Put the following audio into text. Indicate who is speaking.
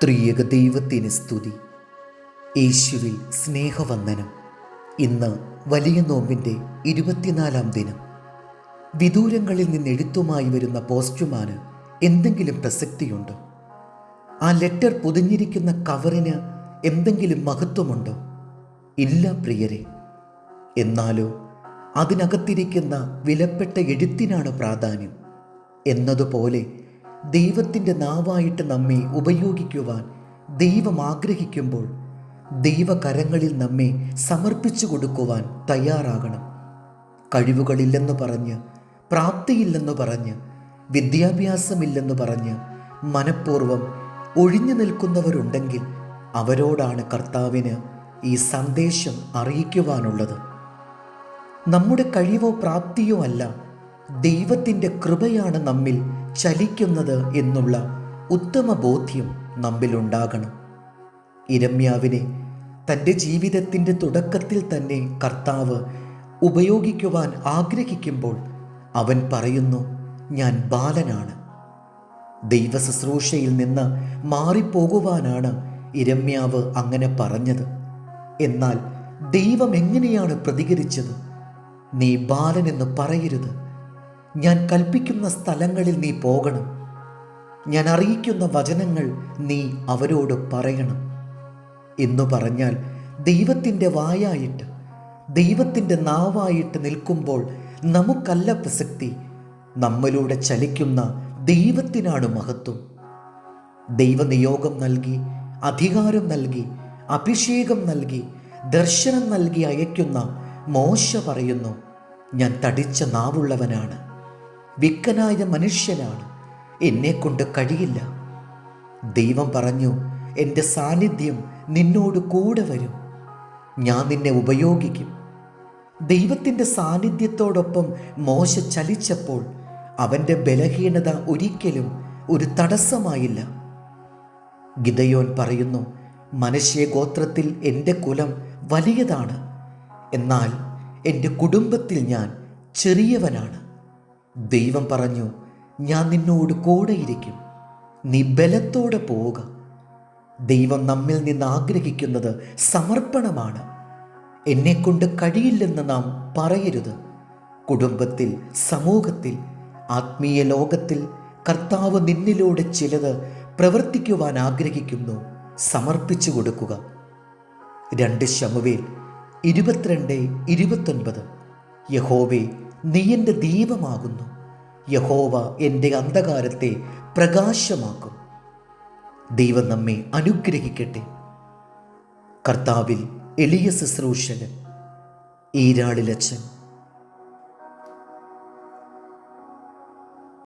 Speaker 1: ത്രിയേക ദൈവത്തിന് സ്തുതി. യേശുവിൽ സ്നേഹവന്ദനം. ഇന്ന് വലിയ നോമ്പിൻ്റെ 24-ാം ദിനം. വിദൂരങ്ങളിൽ നിന്ന് എഴുത്തുമായി വരുന്ന പോസ്റ്റ്മാന് എന്തെങ്കിലും പ്രസക്തിയുണ്ടോ? ആ ലെറ്റർ പൊതിഞ്ഞിരിക്കുന്ന കവറിന് എന്തെങ്കിലും മഹത്വമുണ്ടോ? ഇല്ല പ്രിയരെ. എന്നാലോ അതിനകത്തിരിക്കുന്ന വിലപ്പെട്ട എഴുത്തിനാണ് പ്രാധാന്യം. എന്നതുപോലെ ദൈവത്തിൻ്റെ നാവായിട്ട് നമ്മെ ഉപയോഗിക്കുവാൻ ദൈവം ആഗ്രഹിക്കുമ്പോൾ ദൈവകരങ്ങളിൽ നമ്മെ സമർപ്പിച്ചു കൊടുക്കുവാൻ തയ്യാറാകണം. കഴിവുകളില്ലെന്ന് പറഞ്ഞ്, പ്രാപ്തിയില്ലെന്ന് പറഞ്ഞ്, വിദ്യാഭ്യാസമില്ലെന്ന് പറഞ്ഞ് മനഃപൂർവ്വം ഒഴിഞ്ഞു നിൽക്കുന്നവരുണ്ടെങ്കിൽ അവരോടാണ് കർത്താവിന് ഈ സന്ദേശം അറിയിക്കുവാനുള്ളത്. നമ്മുടെ കഴിവോ പ്രാപ്തിയോ അല്ല, ദൈവത്തിൻ്റെ കൃപയാണ് നമ്മിൽ ചലിക്കുന്നത് എന്നുള്ള ഉത്തമ ബോധ്യം നമ്മിലുണ്ടാകണം. യിരെമ്യാവിനെ തൻ്റെ ജീവിതത്തിൻ്റെ തുടക്കത്തിൽ തന്നെ കർത്താവ് ഉപയോഗിക്കുവാൻ ആഗ്രഹിക്കുമ്പോൾ അവൻ പറയുന്നു, ഞാൻ ബാലനാണ്. ദൈവ ശുശ്രൂഷയിൽ നിന്ന് മാറിപ്പോകുവാനാണ് യിരെമ്യാവ് അങ്ങനെ പറഞ്ഞത്. എന്നാൽ ദൈവം എങ്ങനെയാണ് പ്രതികരിച്ചത്? നീ ബാലനെന്ന് പറയരുത്. ഞാൻ കൽപ്പിക്കുന്ന സ്ഥലങ്ങളിൽ നീ പോകണം. ഞാൻ അറിയിക്കുന്ന വചനങ്ങൾ നീ അവരോട് പറയണം എന്നു പറഞ്ഞാൽ ദൈവത്തിൻ്റെ വായായിട്ട്, ദൈവത്തിൻ്റെ നാവായിട്ട് നിൽക്കുമ്പോൾ നമുക്കല്ല പ്രസക്തി, നമ്മളിലൂടെ ചലിക്കുന്ന ദൈവത്തിനാണ് മഹത്വം. ദൈവനിയോഗം നൽകി, അധികാരം നൽകി, അഭിഷേകം നൽകി, ദർശനം നൽകി അയക്കുന്ന മോശ പറയുന്നു, ഞാൻ തടിച്ച നാവുള്ളവനാണ്, വിക്കനായ മനുഷ്യനാണ്, എന്നെക്കൊണ്ട് കഴിയില്ല. ദൈവം പറഞ്ഞു, എൻ്റെ സാന്നിധ്യം നിന്നോട് കൂടെ വരും, ഞാൻ നിന്നെ ഉപയോഗിക്കും. ദൈവത്തിൻ്റെ സാന്നിധ്യത്തോടൊപ്പം മോശ ചലിച്ചപ്പോൾ അവൻ്റെ ബലഹീനത ഒരിക്കലും ഒരു തടസ്സമായില്ല. ഗിദെയോൻ പറയുന്നു, മനശ്ശെ ഗോത്രത്തിൽ എൻ്റെ കുലം വലിയതാണ്, എന്നാൽ എൻ്റെ കുടുംബത്തിൽ ഞാൻ ചെറിയവനാണ്. ദൈവം പറഞ്ഞു, ഞാൻ നിന്നോട് കൂടെയിരിക്കും, നീ ബലത്തോടെ പോവുക. ദൈവം നമ്മിൽ നിന്ന് ആഗ്രഹിക്കുന്നത് സമർപ്പണമാണ്. എന്നെക്കൊണ്ട് കഴിയില്ലെന്ന് നാം പറയരുത്. കുടുംബത്തിൽ, സമൂഹത്തിൽ, ആത്മീയ ലോകത്തിൽ കർത്താവ് നിന്നിലൂടെ ചിലത് പ്രവർത്തിക്കുവാൻ ആഗ്രഹിക്കുന്നു. സമർപ്പിച്ചു കൊടുക്കുക. 2 ശമൂവേൽ 22:29. യഹോവേ, നീ എൻ്റെ ദീപമാകുന്നു, യഹോവ എൻ്റെ അന്ധകാരത്തെ പ്രകാശമാക്കും. ദൈവം നമ്മെ അനുഗ്രഹിക്കട്ടെ. കർത്താവിൽ എളിയ ശുശ്രൂഷകൻ ഈരാളിലച്ചൻ.